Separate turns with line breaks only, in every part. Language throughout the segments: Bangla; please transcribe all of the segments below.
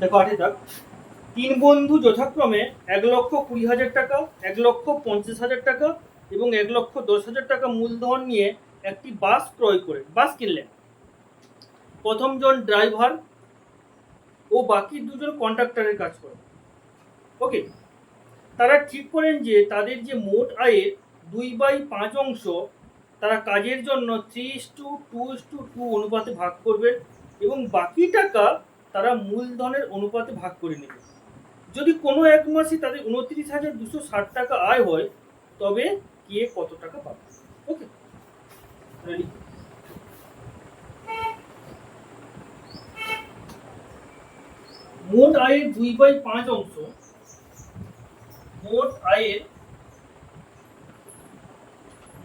দেখো 8 দাগ। 3 বন্ধু যথাক্রমে 1,20,000 টাকা, 1,50,000 টাকা এবং 1,10,000 টাকা মূলধন নিয়ে একটি বাস ক্রয় করে বাস কিনলেন। প্রথম জন ড্রাইভার ও বাকি দুজন কন্ডাক্টরের কাজ করে। ওকে, তারা ঠিক করেন যে তাদের যে মোট আয়ের 2/5 অংশ তারা কাজের জন্য 3:2:2 অনুপাতে ভাগ করবেন এবং বাকি টাকা তারা মূলধনের অনুপাতে ভাগ করে নেবে। যদি কোনো এক মাসে তাদের 29,260 টাকা আয় হয় তবে কে কত টাকা পাবে। ওকে, রেডি। মোট আয়ের 2/5 অংশ, মোট আয়ের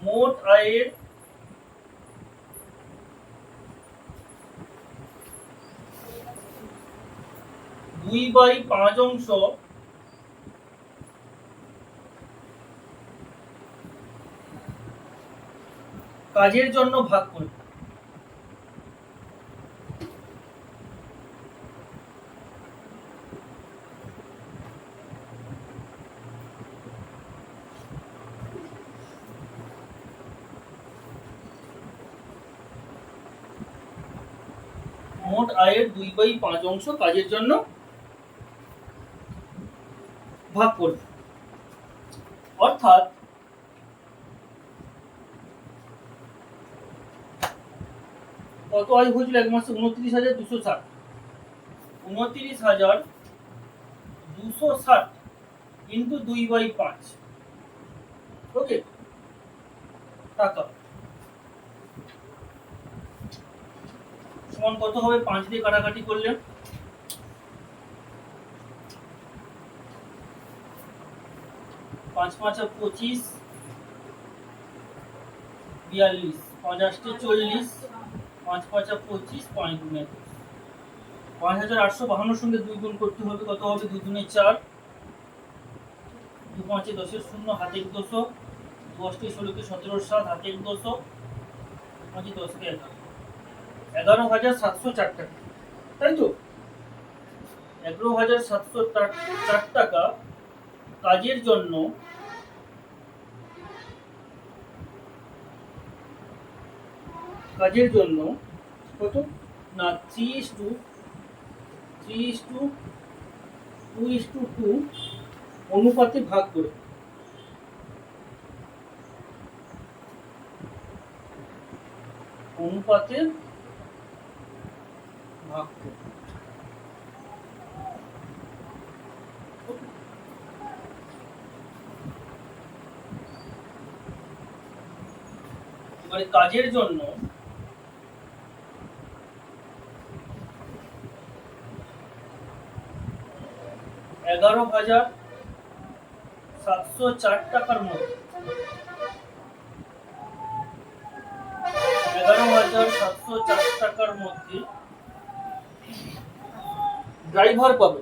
2/5 অংশ কাজের জন্য ভাগ করবে। মোট আয়ের 2/5 অংশ কাজের জন্য ভাগ করবে। অর্থাৎ কত আয় হয়েছিল এক মাসে? 29,260। 29,260 ইন্টু 2/5 ওকে টাকা সমান কত হবে? 5 দিয়ে কাটাকাটি করলে 5 5 25 42 5 8 40 5 5 25 5 2 5,852 সঙ্গে 2 গুণ করতে হবে। কত হবে? 2 দুনে 4, 2 5 10 0 হাতে 200, 2 8 16 17 7 হাতে 200, 5 10 11 11,704 টাকা, তাই তো? 11,704 টাকা কাজের জন্য কত না 3:2:2 অনুপাতে ভাগ করে। অনুপাতে ভাগ করে এবারে কাজের জন্য 11,704 টাকার মধ্যে 11,704 টাকার মধ্যে ড্রাইভার পাবে।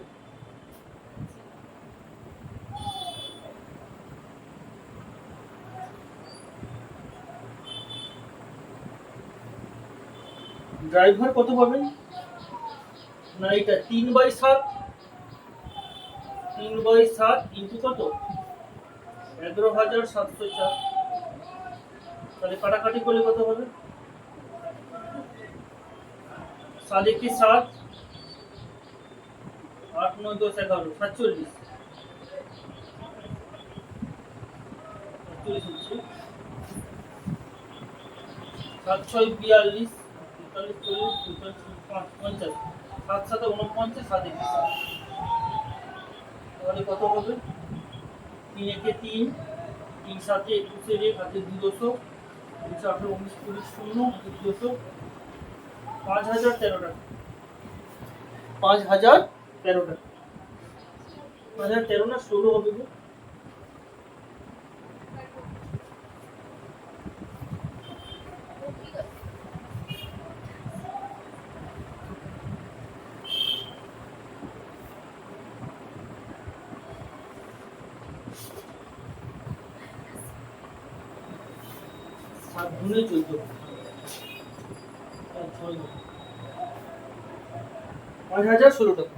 ড্রাইভার কত পাবেন না? এটা 3/7 ইন্টু কত? 11,704। তাহলে কাটাকাটি করলে কত হবে? 7 × 7 8 9 10 11 47 7 6 42 43 40 50 7 7 49 7 1 7। তাহলে কত হবে? 3 1 3 3 7 21 1 হাতে 200 18 19 20 0 হাতে 200 5,013 টাকা। 5,013 টাকা। 5,013 না 16 হবে গো। সাত গুণে 14 5,016 টাকা।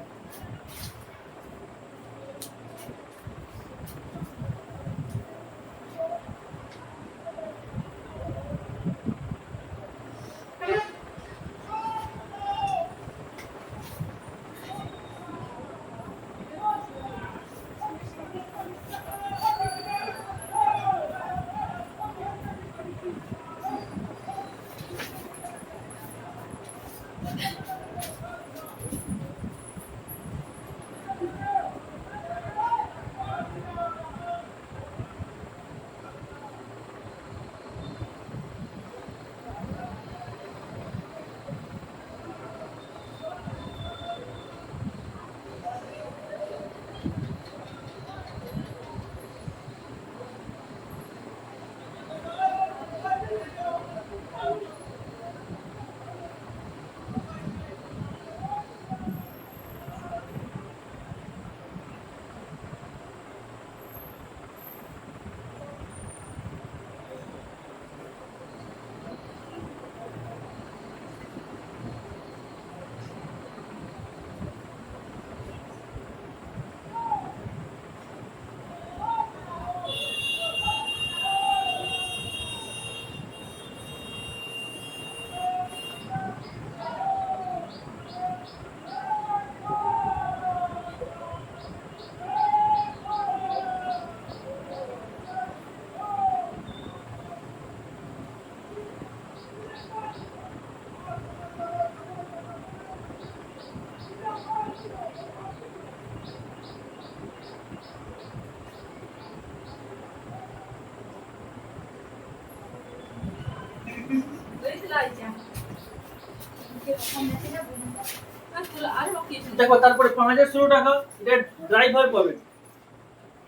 দেখো তারপরে 5016 টাকা এটা ড্রাইভার পাবেন।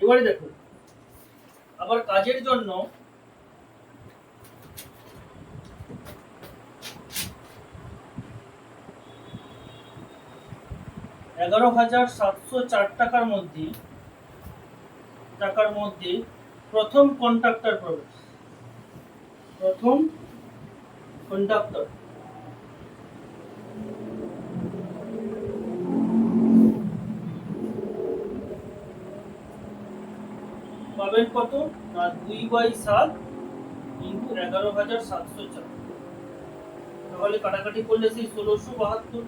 এবারে দেখো আবার কাজের জন্য $11,704 মধ্যে প্রথম কন্ট্রাক্টর পাবে। প্রথম কন্ডাক্টর পাবেন কত না 2/7 ইন্টু 11,704। তাহলে কাটাকাটি করলে সেই 1672,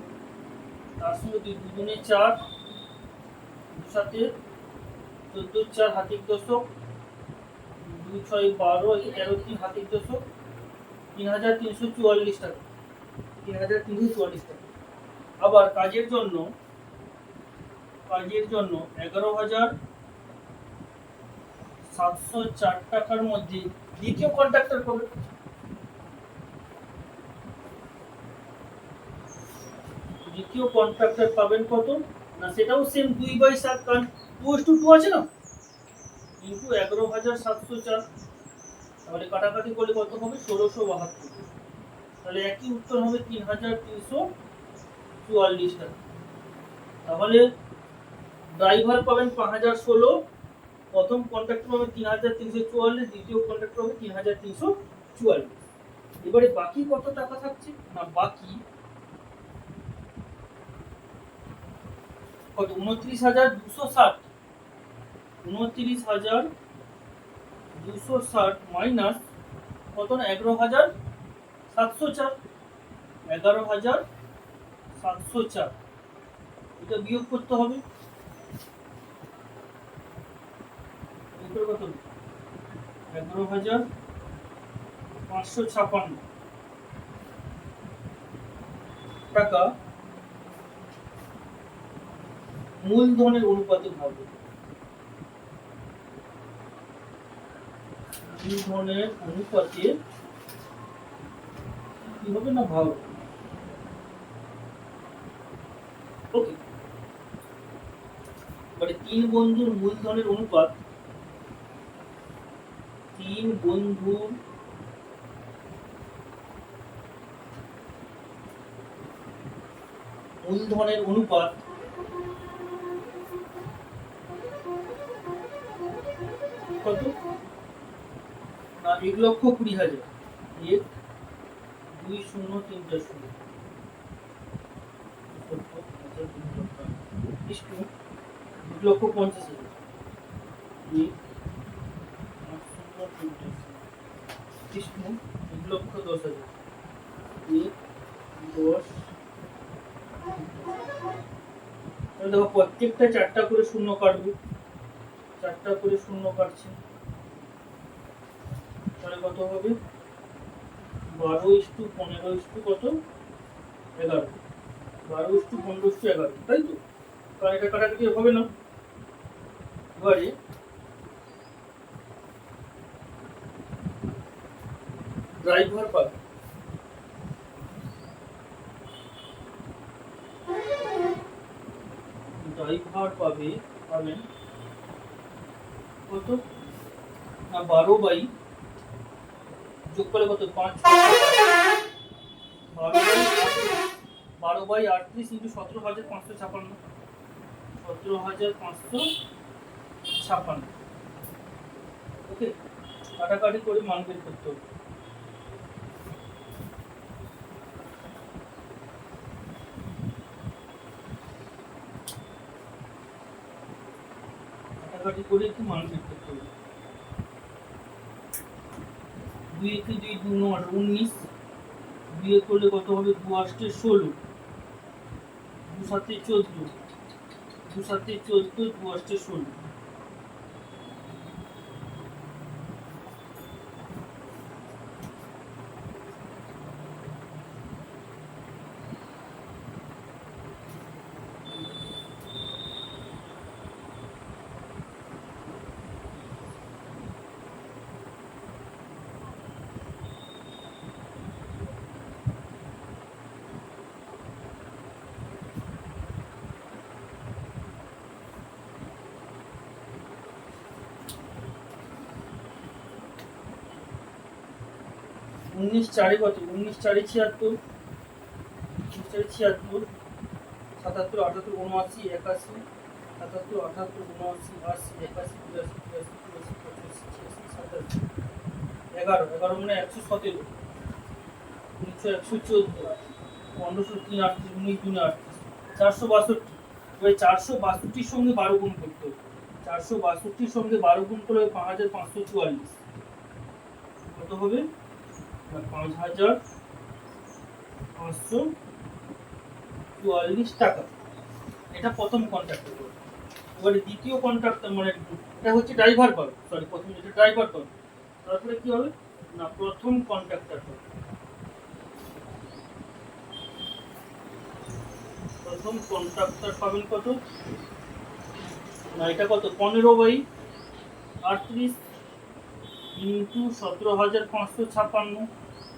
তার সঙ্গে 2 দুগুণে 4, 2 সাথে 14, 4 হাতির দশক, 2 6 12, 13 3 হাতির দশক, 3,344 টাকা। 3,344 টাকা। আবার কাজের জন্য 11,704 টাকার মধ্যে দ্বিতীয় কন্ট্রাক্টর পাবে। দ্বিতীয় কন্ট্রাক্টর পাবেন কত না সেটাও সেম 2/7, কারণ 2:2 আছে না, ইন্টু 11,704। তাহলে কাটাকাটি করলে কত হবে 1672। তাহলে একই উত্তর হবে 3,344 টাকা। তাহলে ড্রাইভার পাবেন 5016, প্রথম কন্ট্রাক্টর পাবেন 3,344, দ্বিতীয় কন্ট্রাক্টর হবে 3,344। এবারে বাকি কত টাকা থাকছে না বাকি কত 29,260। 29,260 মাইনাস কত না 11,704। 11,704 এটা বিয়োগ করতে হবে। কত 11,556 টাকা মূলধনের অনুপাতে ভাগ। মূলধনের অনুপাতে কি হবে না ভাগ। ওকে, মানে 3 বন্ধুর মূলধনের অনুপাত, 3 বন্ধুর মূলধনের অনুপাত কত না 1,20,000। 1 2 0 3 0 1,50,000। 1,10,000। 10। দেখো প্রত্যেকটা 4টা করে শূন্য কাটবে, 4টা করে শূন্য কাটছে। তাহলে কত হবে 12:15 কত 11। 12:15 তাই তো, কারণ এটা কাটাকাটি হবে না। এবারে ড্রাইভার পাবে পাবেন কত না 12 যোগ করলে কত 5 12/38 ইন্টু 17,556। 17,556। ওকে, কাটাকাটি করে মান বের করতে হবে। কাটাকাটি করে একটু মান বের করতে হবে। 2 × 2 = 19। 2 করলে কত হবে 2 × 8 = 16। 2 × 7 = 14। 2 × 7 = 14, 2 × 8 = 16। 19 4 কত? 19 4 76, 19 4 76, 77 78 79 81, 77 78 79 80 81 82 83 84 85 86 87 11 11 মানে 117, 114, 1503 38 19 2 38, 462। এবার 462 সঙ্গে 12 গুণ করতে হবে। 462 সঙ্গে 12 গুণ করলে 5544 কত হবে? 5544 টাকা। এটা প্রথম কন্ট্রাক্টর। এবারে দ্বিতীয় কন্ট্রাক্টর মানে এটা হচ্ছে ড্রাইভার পাবে, সরি প্রথম যেটা ড্রাইভার পাবে, তারপরে কি হবে না প্রথম কন্ট্রাক্টর পাবে। প্রথম কন্ট্রাক্টর পাবেন কত না এটা কত 15/38 ইন্টু 17,556,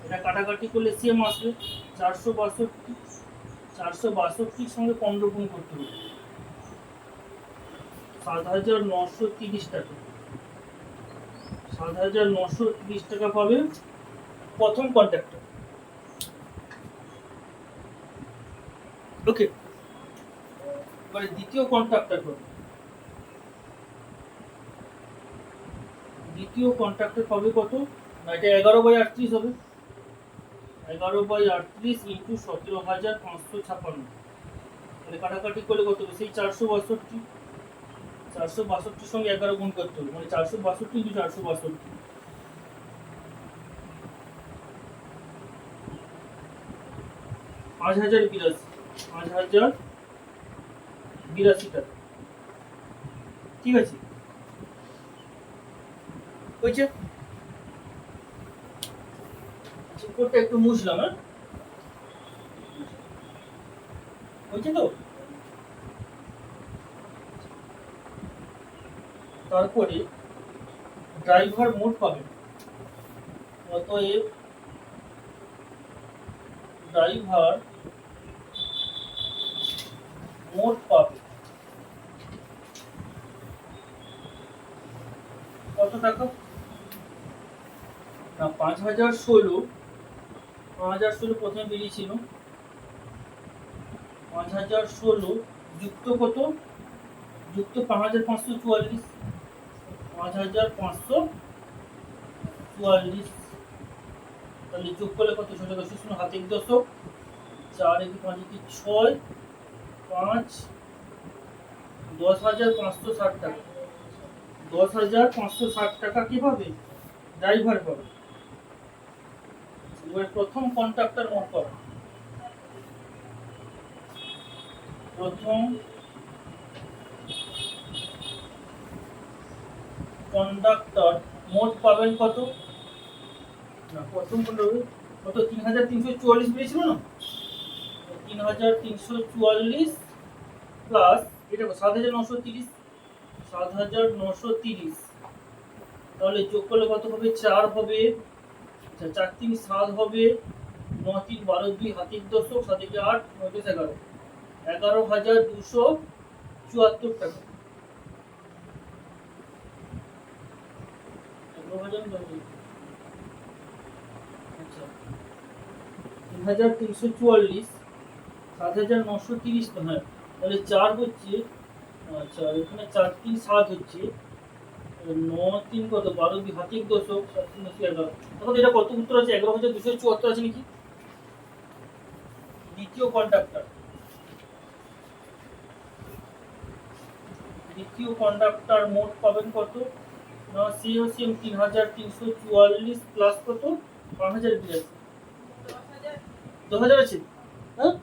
এটা কাটাকাটি করলে সেম আসবে 462। 462 সঙ্গে 15 গুণ করতে হবে 7,930 টাকা। 7,930 টাকা পাবে প্রথম কন্ট্রাক্টর। ওকে, এবারে দ্বিতীয় কন্ট্রাক্টর পাবে। দ্বিতীয় কন্ট্রাক্টর পাবে কত না এটা 11/38 হবে। 11/38 ইন্টু 17,556, মানে কাটাকাটি করলে কত হবে সেই 462। 462 সঙ্গে 11 গুণ করতে হবে, মানে 462 ইন্টু 462, 5082, 5082 টাকা। ঠিক আছে, হয়েছে? চিত্রটা একটু মুছলাম, হ্যাঁ হয়েছে তো? তারপরে ড্রাইভার মোট পাবেন, অতএব ড্রাইভার মোট পাবে কত টাকা না 5016। 5016 প্রথমে বেরিয়েছিল, 5016 যুক্ত কত যুক্ত 5544, 5544, তাহলে যোগ করলে কত ছোট দশক শূন্য হাতে দশক 4 1 5 6 5 10,560 টাকা। 10,560 টাকা কি পাবে ড্রাইভার পাবে। এবার প্রথম কন্ট্রাক্টর মোট পাবে, প্রথম কন্ডাক্টর মোট পাবেন কত না প্রথম কত 3,344 পেয়েছিল না, 3,344 প্লাস এটা 7,930, 7,930, তাহলে যোগ করলে কত হবে 4 হবে, আচ্ছা 4 3 7 হবে, 9 3 12 2 হাতের দশক 7 8 9 10 11, 11,274 টাকা। 3,344, 7,930 তো হ্যাঁ, তাহলে 4 হচ্ছে, আচ্ছা এখানে 4 3 7 হচ্ছে, 9 3 কত 12 2 হাতের দশক 7 3 11, তখন এটা কত উত্তর আছে 11,274 আছে নাকি? দ্বিতীয় কন্ডাক্টর, দ্বিতীয় কন্ডাক্টর মোট পাবেন কত না সিওসিএম 3,344 প্লাস কত 5,082, 10,000 আছে, হ্যাঁ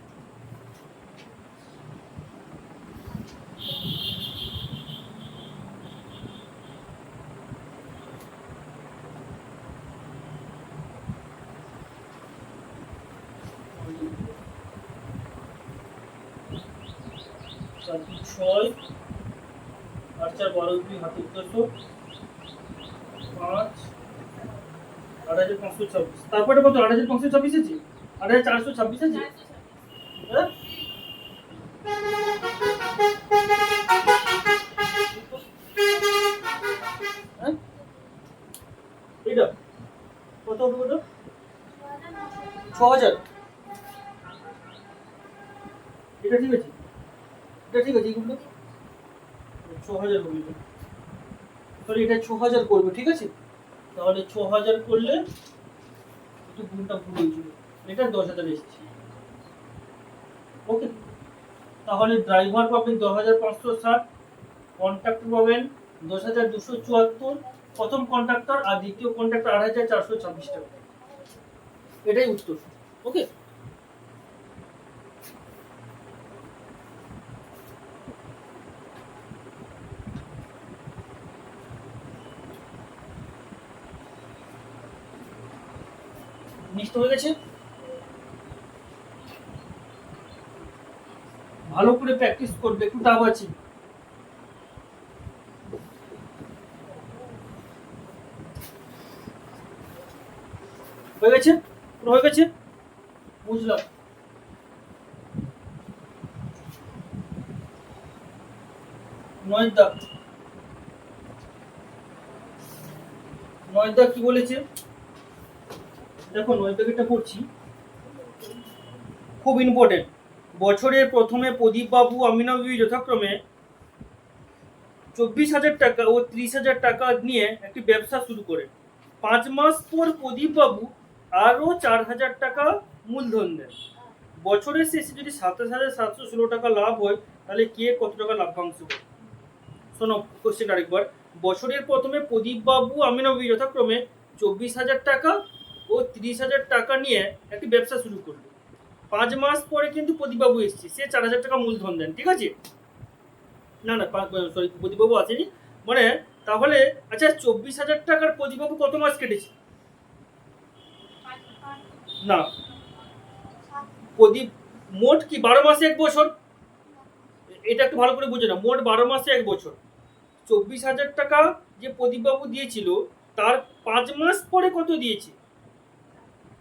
ছয় আর 4 12 2 হাতের দশক 5 8,526, তারপরে কত 8,526 আছে, 8,426 আছে, হ্যাঁ হ্যাঁ এটা কত হবে কত 6,000, এটা ঠিক আছে, এটা ঠিক আছে, এইগুলো 6,000 হবে, সরি এটা 6,000 করবে, ঠিক আছে। তাহলে 6,000 করলে একটু গুণটা ভুল হয়েছিল, এটা 10,000 এসেছে। ওকে, তাহলে ড্রাইভার পাবেন 10,560, কন্ট্রাক্টর পাবেন 10,274, প্রথম কন্ট্রাক্টর আর দ্বিতীয় কন্ট্রাক্টর 8,426 টাকা। এটাই উত্তর। ওকে, নিশ্চিত হয়ে গেছে। ভালো করে প্র্যাকটিস করবে, একটু টাফ আছে। হয়ে গেছে, হয়ে গেছে, বুঝলাম। নয়দা, নয়দা কি বলেছে দেখো, নয়দাকে পড়ছি, খুব ইম্পর্টেন্ট। বছরের প্রথমে প্রদীপ বাবু আমিনা বিবি যথাক্রমে 24,000 টাকা ও 30,000 টাকা নিয়ে একটি ব্যবসা শুরু করে। 5 মাস পর প্রদীপ বাবু আরো 4,000 টাকা মূলধন দেন। বছরের শেষে যদি 27,716 টাকা লাভ হয়, তাহলে কে কত টাকা লাভ্যাংশ করে? শোনো কোশ্চেন আরেকবার। বছরের প্রথমে প্রদীপ বাবু আমিনা বিবি যথাক্রমে 24,000 টাকা ও 30,000 টাকা নিয়ে একটি ব্যবসা শুরু করলো। 5 মাস পরে কিন্তু প্রদীপবাবু এসছে, সে 4,000 টাকা মূলধন দেন, ঠিক আছে। না না, সরি, প্রদীপবাবু আসেনি, মানে তাহলে আচ্ছা 24,000 টাকার প্রদীপবাবু কত মাস কেটেছে? না, প্রদীপ মোট কি 12 মাসে 1 বছর? এটা একটু ভালো করে বুঝে না, মোট 12 মাসে 1 বছর। 24,000 টাকা যে প্রদীপবাবু দিয়েছিল, তার 5 মাস পরে কত দিয়েছে?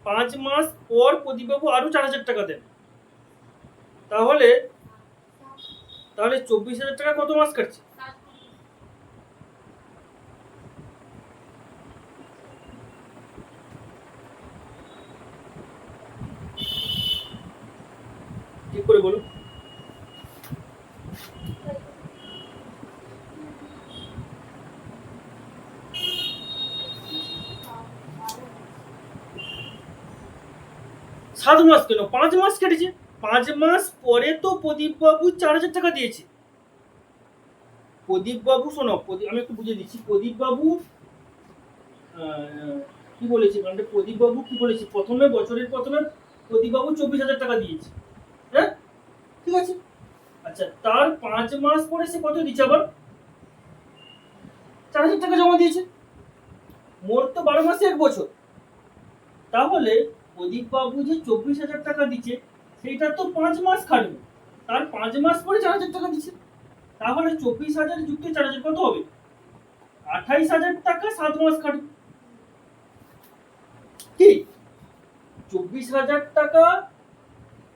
5 মাস পর প্রদীপবাবু আরো 4,000 টাকা দেন। তাহলে তাহলে 24,000 টাকা কত মাস কাটছে? ঠিক করে বলো। সাত মাস কেন, 5 মাস কেটেছে। 5 মাস পরে তো প্রদীপ বাবু 4,000 টাকা দিয়েছে। প্রদীপ বাবু শোনো, আমি একটু বুঝিয়ে দিচ্ছি। প্রদীপ বাবু কি বলেছে, মানে প্রদীপ বাবু কি বলেছে, প্রথমে বছরের প্রথমে প্রদীপ বাবু 24,000 টাকা দিয়েছে, হ্যাঁ ঠিক আছে। আচ্ছা, তার 5 মাস পরে সে কত দিচ্ছে? আবার 4,000 টাকা জমা দিয়েছে। মোট তো 12 মাসে 1 বছর। তাহলে প্রদীপ বাবু যে 24,000 টাকা দিচ্ছে, সেটা তো 5 মাস খাটবে, তার 5 মাস পরে 4,000 টাকা দিচ্ছে। তাহলে 24,000 যুক্ত 4,000 কত হবে? 28,000 টাকা 7 মাস খাটবে। কি 24,000 টাকা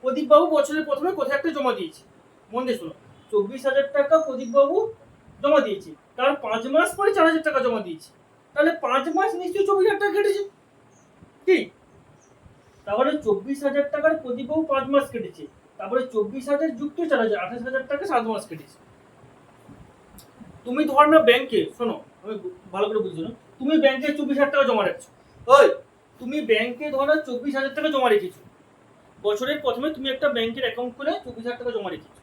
প্রদীপ বাবু বছরের প্রথমে কোথায় একটা জমা দিয়েছে, মন দিয়ে শোনো। 24,000 টাকা প্রদীপ বাবু জমা দিয়েছে, তার 5 মাস পরে 4,000 টাকা জমা দিয়েছে। তাহলে 5 মাস নিশ্চয়ই 24,000 টাকা কেটেছে, কি? তাহলে 24,000 টাকার প্রদীপ বাবু 5 মাস কেটেছে, তারপরে 24,000 যুক্ত 4,000, 28,000 টাকা 7 মাস কেটেছে। তুমি ধর না ব্যাংকে, শোনো আমি ভালো করে বুঝছো না, তুমি ব্যাংকে 24,000 টাকা জমা রাখছো। ওই তুমি ব্যাংকে ধর না 24,000 টাকা জমা রেখেছো। বছরের প্রথমে তুমি একটা ব্যাংকের অ্যাকাউন্ট খুলে 24,000 টাকা জমা রেখেছো,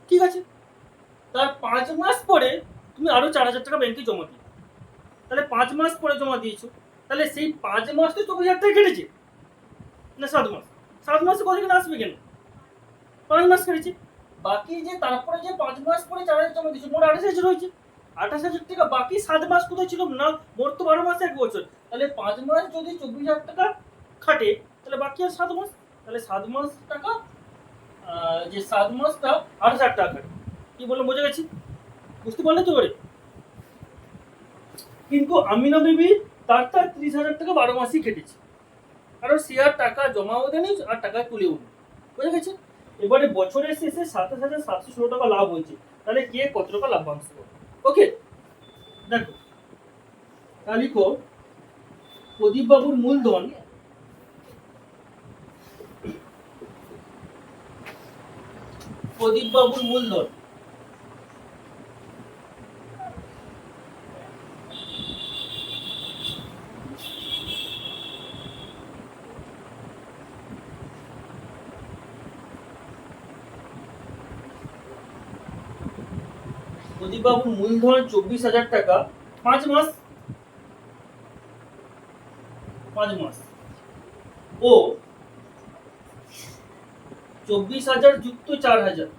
ঠিক আছে। তার 5 মাস পরে তুমি আরো 4,000 টাকা ব্যাংকে জমা দিও। তাহলে 5 মাস পরে জমা দিয়েছো, তাহলে সেই 5 মাস তো 24,000 টাকা কেটেছে না 7 মাস? 7 মাসে কত কেন আসবে কেন? 5 মাস কেটেছে। বাকি যে তারপরে যে 5 মাস পরে 4,000 জমা দিয়েছো, মোট 28,000 হয়েছে। 28,000 টাকা বাকি 7 মাস কোথায় ছিল না? মোট তো 12 মাসে 1 বছর। তাহলে 5 মাস যদি 24,000 টাকা খাটে, তাহলে বাকি আর 7 মাস। তাহলে 7 মাস টাকা, যে 7 মাসটা 28,000 টাকা খাটে। কি বললাম, বোঝা গেছে? বুঝতে পারলে তো? করে কিন্তু আমিনা বিবি তার 30,000 টাকা 12 মাসই কেটেছে, কারণ সে আর টাকা জমাও দেয়নি আর টাকা তুলেও নি। বোঝা গেছে? এবারে বছরের শেষে 27,716 টাকা লাভ হয়েছে, তাহলে কে কত টাকা লাভ্যাংশ পাবে? ওকে, দেখো তা লিখো, প্রদীপ বাবুর মূলধন প্রদীপ বাবুর মূলধন। প্রদীপ বাবুর মূলধন 24,000 টাকা, 5 মাস ও 24,000 যুক্ত 4,000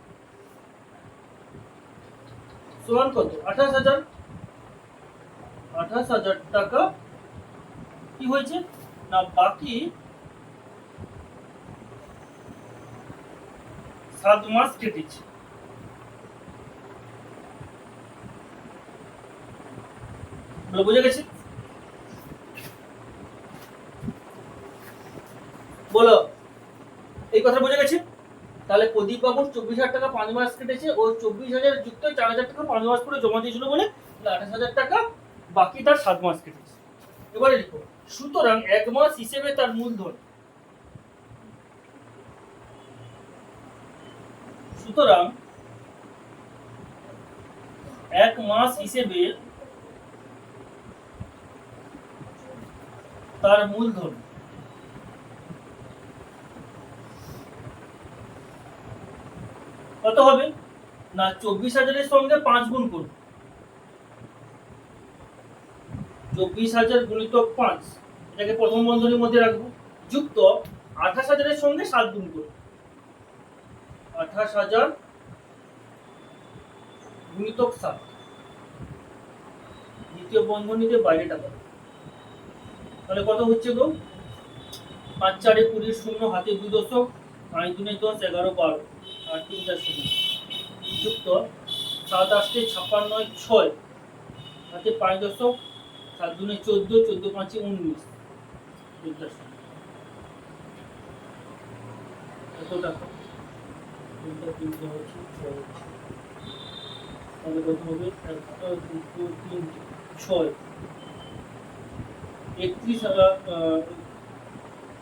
সমান কত? 28,000 টাকা কি হয়েছে না বাকি 7 মাস কেটেছে। বুঝে গেছে? বলো এই কথা বুঝে গেছে? তাহলে প্রদীপ বাবুর 24,000 টাকা 5 মাস কেটেছে ও 24,000 যুক্ত 4,000 টাকা 5 মাস করে জমা দিয়েছিল বলে 28,000 টাকা বাকি তার 7 মাস কেটেছে। এবারে লিখো সুতরাং 1 মাস হিসেবে তার মূলধন, সুতরাং 1 মাস হিসেবে তার মূলধন কত হবে না 24,000 সঙ্গে 5 গুণ করব, 24,000 গুণিতক 5 এটাকে প্রথম বন্ধনীর মধ্যে রাখবো, যুক্ত 28,000 সঙ্গে 7 গুণ করব, 28,000 গুণিতক 7 দ্বিতীয় বন্ধনীতে বাইরেটা পাবো। তাহলে কত হচ্ছে গো 5 4 20 শূন্য হাতে 2 দশক 5 2 10 11 12 আর 3 4 শূন্য যুক্ত 7 8 56 6 হাতে 5 দশক 7 2 14 14 5 19 কত টাকা কিনতে হচ্ছে 6 তাহলে কত হবে 1 2 3 6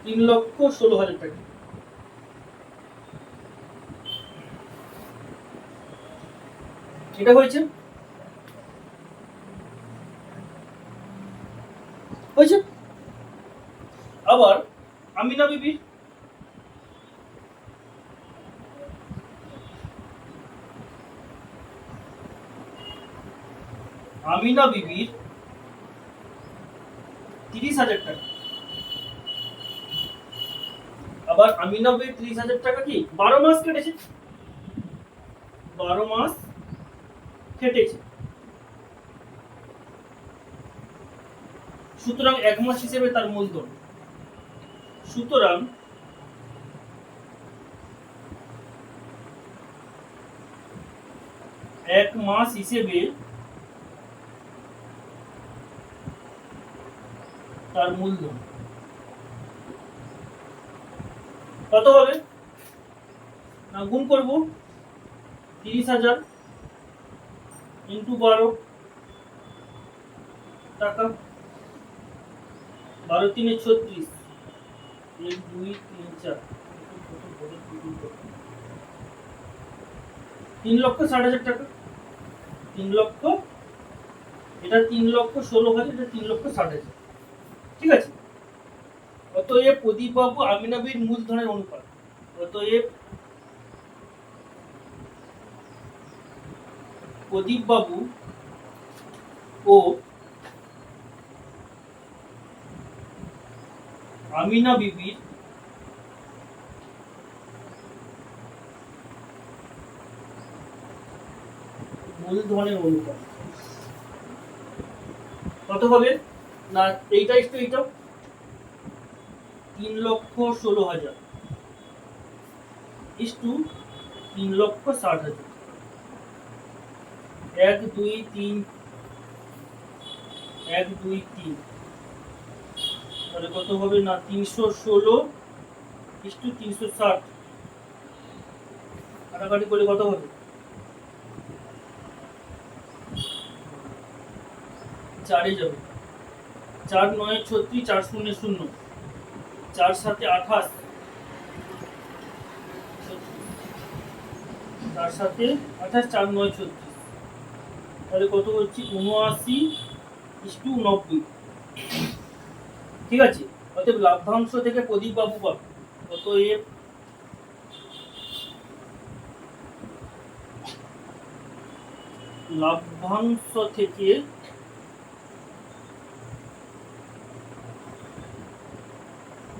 3,16,000 টাকা। এটা হয়েছে আবার আমিনা বিবির আমিনা বিবির 30,000 টাকা। আবার আমিনা বিবির 30,000 টাকা কি 12 মাস কেটেছে, 12 মাস কেটেছে, সুতরাং 1 মাস হিসেবে তার মূলধন, সুতরাং 1 মাস হিসেবে তার মূলধন কত হবে না গুণ করব 30,000 ইন্টু 12 টাকা 12 3 36 1 2 3 4 3,60,000 টাকা, 3 লক্ষ এটা 3,16,000 এটা 3,60,000 ঠিক আছে। অতএব প্রদীপ বাবু আমিনা বিবির মূলধনের অনুপাত, অতএব প্রদীপ বাবু ও আমিনা বিবির মূলধনের অনুপাত কত হবে না এইটা একটু এইটা 3,16,000 is to 3,60,000 1 2 3 1 2 3 তাহলে কত হবে না 316 is to 360 কাটাকাটি করলে কত হবে 4 এ যাবে 4 9 36 4 0 0 4 7 28 তার সাথে 28 4 9 36, তাহলে কত হচ্ছে 79:90। ঠিক আছে, অতএব লাভ্যাংশ থেকে প্রদীপ বাবু পাবে। অতএব লাভ্যাংশ থেকে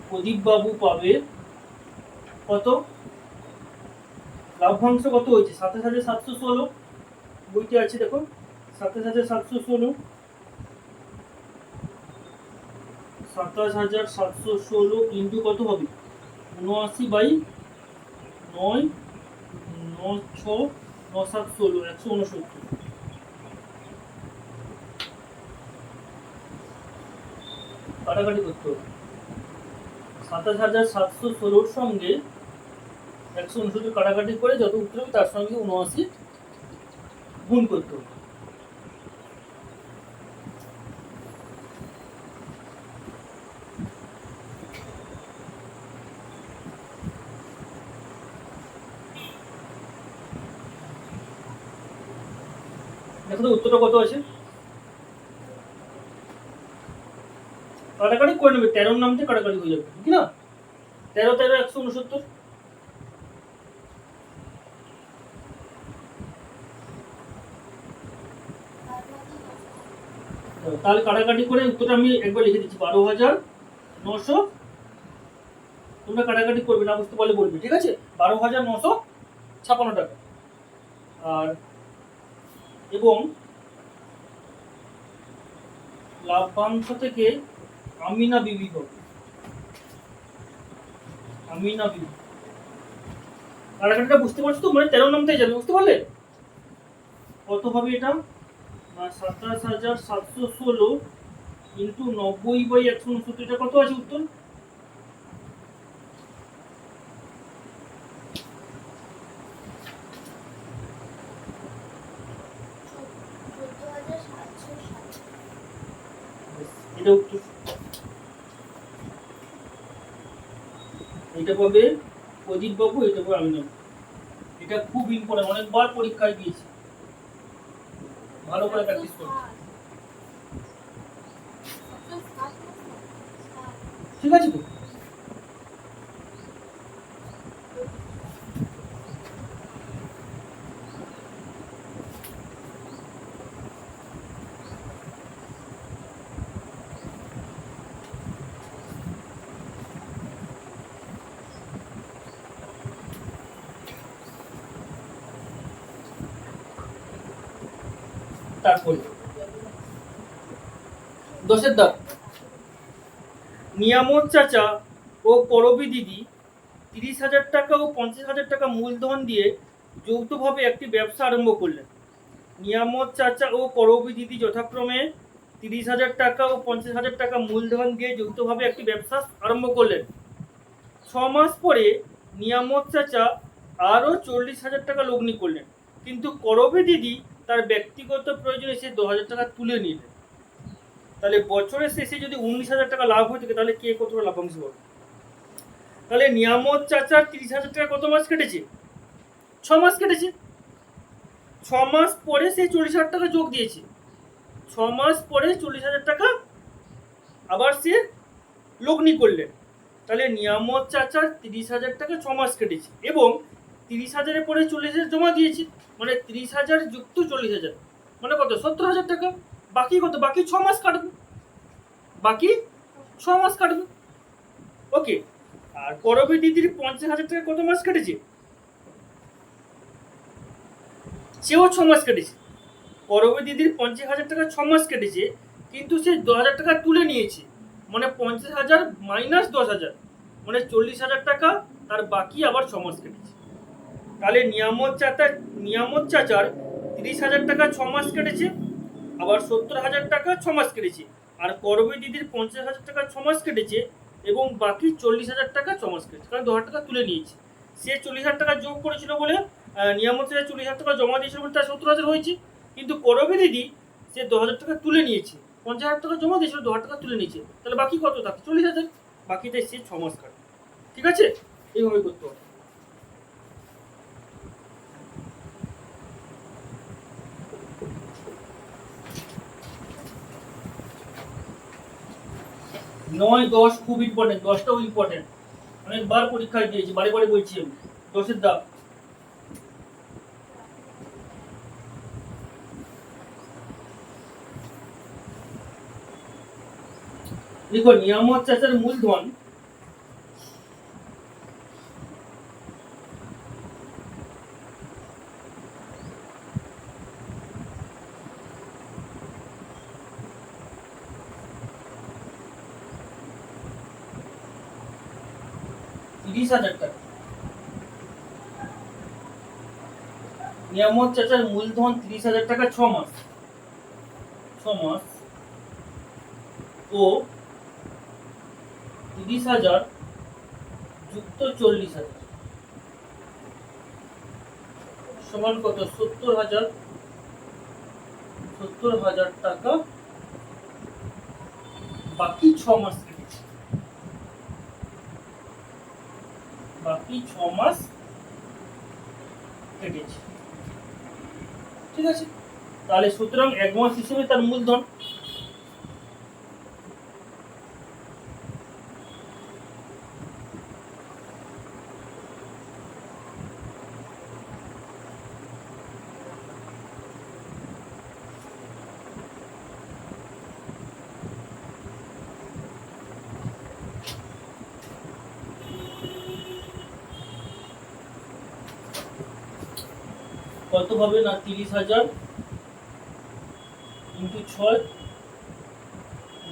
প্রদীপ বাবু পাবে কত? লাভ্যাংশ কত হয়েছে? 27,716, বইতে আছে দেখো, 27,716, 27,716 ইন্টু কত হবে? 79/9, 9 6 9 7 16, 169। কাটাকাটি করতে হবে। 27,716 সঙ্গে 169 কাটাকাটি করে যত উত্তর হবে তার সঙ্গে 79 গুণ করতে হবে। দেখো তো উত্তরটা কত আছে। কাটাকাটি করে নেবে, 13 নাম থেকে কাটাকাটি হয়ে যাবে, ঠিক না? 13 13 169। তাহলে কাটাকাটি করে উত্তরটা আমি একবার লিখে দিচ্ছি, 12,900। তোমরা কাটাকাটি করবে, না বুঝতে পারলে বলবে, ঠিক আছে? 12,956 টাকা। আর এবং লাভ্যাংশ থেকে আমিনা বিবি হবে। আমিনা বিবি কাটাকাটিটা বুঝতে পারছো তো? মানে 13 নামতেই যাবে, বুঝতে পারলে? কত হবে এটা? 27,716 ইন্টু 90/169, এটা কত আছে উত্তর? এটা উত্তর। এটা পাবে প্রদীপ বাবু, এটা পাবে আমি নেব। এটা খুব ইম্পর্টেন্ট, অনেকবার পরীক্ষায় দিয়েছি, ভালো করে প্র্যাকটিস করো। ঠিক আছে তো? তারপরে 10-এর দাগ, নিয়ামত চাচা ও করবী দিদি 30,000 টাকা ও 50,000 টাকা মূলধন দিয়ে যৌথভাবে একটি ব্যবসা আরম্ভ করলেন। নিয়ামত চাচা ও করবী দিদি যথাক্রমে 30,000 টাকা ও 50,000 টাকা মূলধন দিয়ে যৌথভাবে একটি ব্যবসা আরম্ভ করলেন। 6 মাস পরে নিয়ামত চাচা আরও 40,000 টাকা লগ্নি করলেন, কিন্তু করবী দিদি তার ব্যক্তিগত প্রয়োজনে সে 10,000 টাকা তুলে নিলেন। তাহলে বছরের শেষে যদি 19,000 টাকা লাভ হয়ে থাকে, তাহলে কে কতটা লাভাংশ পাবে? তাহলে নিয়ামত চাচার 30,000 টাকা কত মাস কেটেছে? 6 মাস কেটেছে। 6 মাস পরে সে 40,000 টাকা যোগ দিয়েছে। 6 মাস পরে 40,000 টাকা আবার সে লগ্নি করলেন। তাহলে নিয়ামত চাচার 30,000 টাকা 6 মাস কেটেছে এবং 30,000-এর পরে 40,000 জমা দিয়েছে, মানে 30,000 যুক্ত 40,000 মানে কত? 70,000 টাকা। বাকি কত? বাকি 6 মাস কাটবে, বাকি 6 মাস কাটবে। ওকে। আর করবী দিদির 50,000 টাকা কত মাস কেটেছে? সেও 6 মাস কেটেছে। করবী দিদির 50,000 টাকা 6 মাস কেটেছে, কিন্তু সে 10,000 টাকা তুলে নিয়েছে, মানে 50,000 মাইনাস 10,000 মানে 40,000 টাকা, তার বাকি আবার 6 মাস কেটেছে। তাহলে নিয়ামত চাচার 30,000 টাকা 6 মাস কেটেছে, আবার 70,000 টাকা 6 মাস কেটেছে। আর করবী দিদির 50,000 টাকা 6 মাস কেটেছে এবং বাকি 40,000 টাকা 6 মাস কেটেছে, কারণ 10,000 টাকা তুলে নিয়েছে। সে 40,000 টাকা যোগ করেছিল বলে নিয়ামত চাচা 40,000 টাকা জমা দিয়েছিল বলে তার 70,000 হয়েছে, কিন্তু করবী দিদি সে 10,000 টাকা তুলে নিয়েছে, 50,000 টাকা জমা দিয়েছিল, 10,000 টাকা তুলে নিয়েছে, তাহলে বাকি কত থাকে? 40,000। বাকিতে সে 6 মাস কাটে। ঠিক আছে, এইভাবে করতে হবে। 9, 10 খুব ইম্পর্টেন্ট, 10টাও ইম্পর্টেন্ট, অনেকবার পরীক্ষায় দিয়েছি, বারে বারে বলছি আমি। 10-এর দাগ দেখো, নিয়ামত চাচার মূলধন $30,000। নিয়ামত চাচার মূলধন 30,000 টাকা 6 মাস ও 30,000 যুক্ত 40,000 সমান কত? 70,000 টাকা বাকি 6 মাস কেটেছে। ঠিক আছে, তাহলে সুতরাং 1 মাস হিসেবে তার মূলধন কত হবে না? 30,000 ইন্টু 6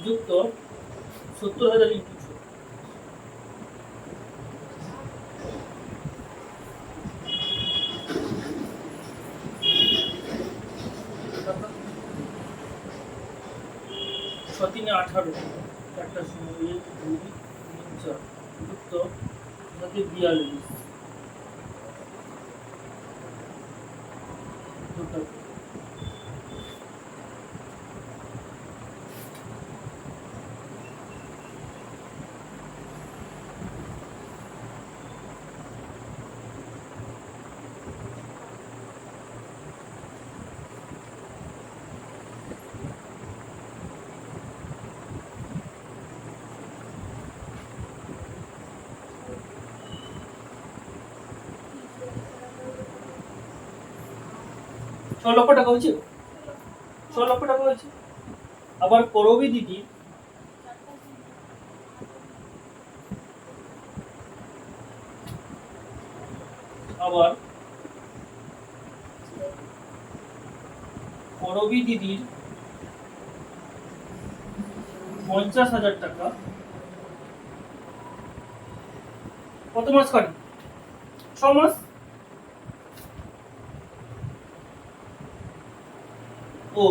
যুক্ত 70,000 ইন্টু 6। তিনে 18, একটা সময় 1, 2, 3, 4 যুক্ত 42। ছ লক্ষ টাকা হয়েছে, 6 লক্ষ টাকা হয়েছে। আবার করবি দিদি দিদির 50,000 টাকা কত মাস কাটে? 6 মাস ও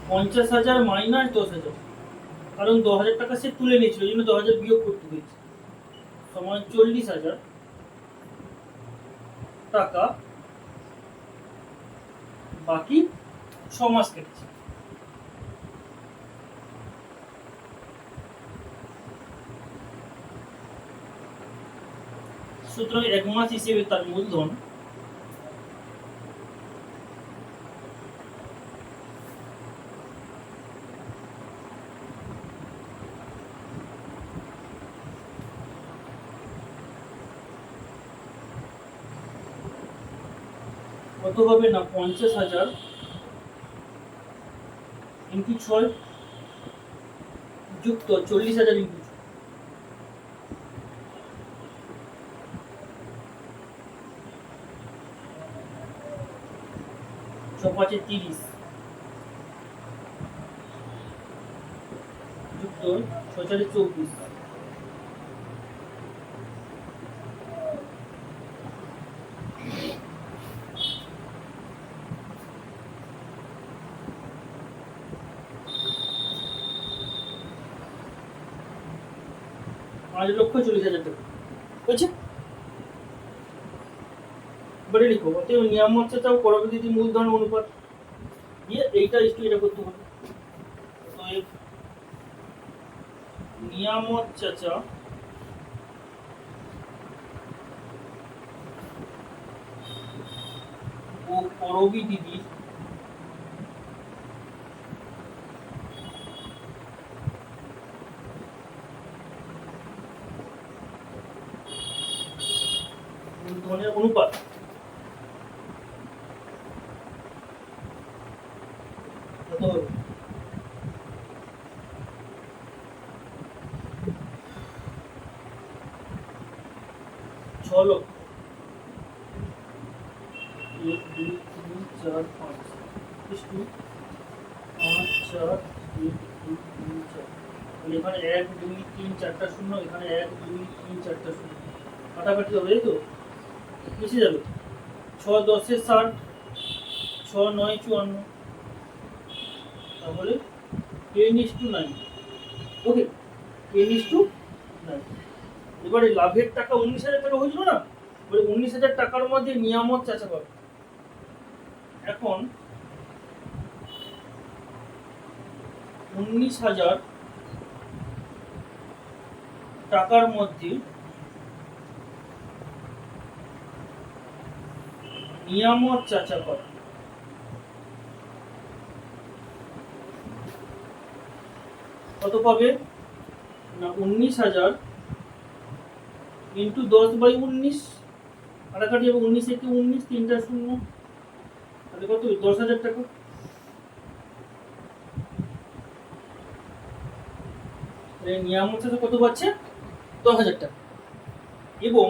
50,000 মাইনাস 10,000, কারণ 10,000 টাকা সে তুলে নিয়েছিল, এই জন্য 10,000 বিয়োগ করতে হয়েছে, সমান 40,000 টাকা বাকি 6 মাস কেটেছে। সুতরাং 1 মাস হিসেবে তার মূলধন কত হবে না? 50,000 ইন্টু 6 যুক্ত 40,000 ইন্টু 6 30 যুক্ত 6 24। $5,40,000 টাকা হয়েছে। এবারে লিখো, অতএব নিয়ামত চাচা ও করবি দিদি মূলধন অনুপাত দিয়ে এইটা এটা করতে হবে। অতএব নিয়ামত চাচা ও করবি দিদির মূলধনের অনুপাত। কত হবে? 6 লক্ষ। 1 2 3 4 5 5 4 1 2 3 4। তাহলে এখানে 1 2 3 4টা শূন্য, এখানে 1 2 3 4টা শূন্য, কাটাকাটি হবে, এই তো মিশে যাবে। 6 10 60, 6 9 54, তাহলে 10:9। ওকে, 10:9। এবারে লাভের টাকা 19,000 টাকা হয়েছিল না, এবারে 19,000 টাকার মধ্যে নিয়ামত চাচা পাবে। এখন 19,000 টাকার মধ্যে নিয়ামত চাচা পাবে। কত পাবে না, 19,000 ইন্টু 10/19, কাটাকাটি হবে, 19 একে 19, 3টা শূন্য, তাহলে কত 10,000 টাকা। নিয়ামত চাচা কত পাচ্ছে? 10,000 টাকা। এবং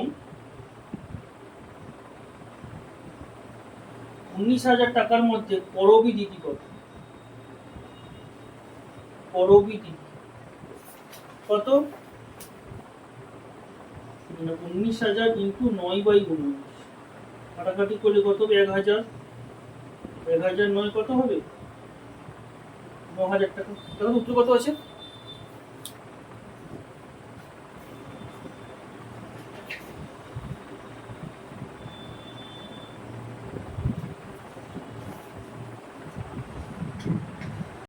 19,000 টাকার মধ্যে করবি দিতি কত? করবি দিতি কত? 19,000 ইন্টু 9/19, কাটাকাটি করলে কত হবে? 1,000। 1,000 9 কত হবে? 9,000 টাকা। তাহলে উত্তর কত আছে?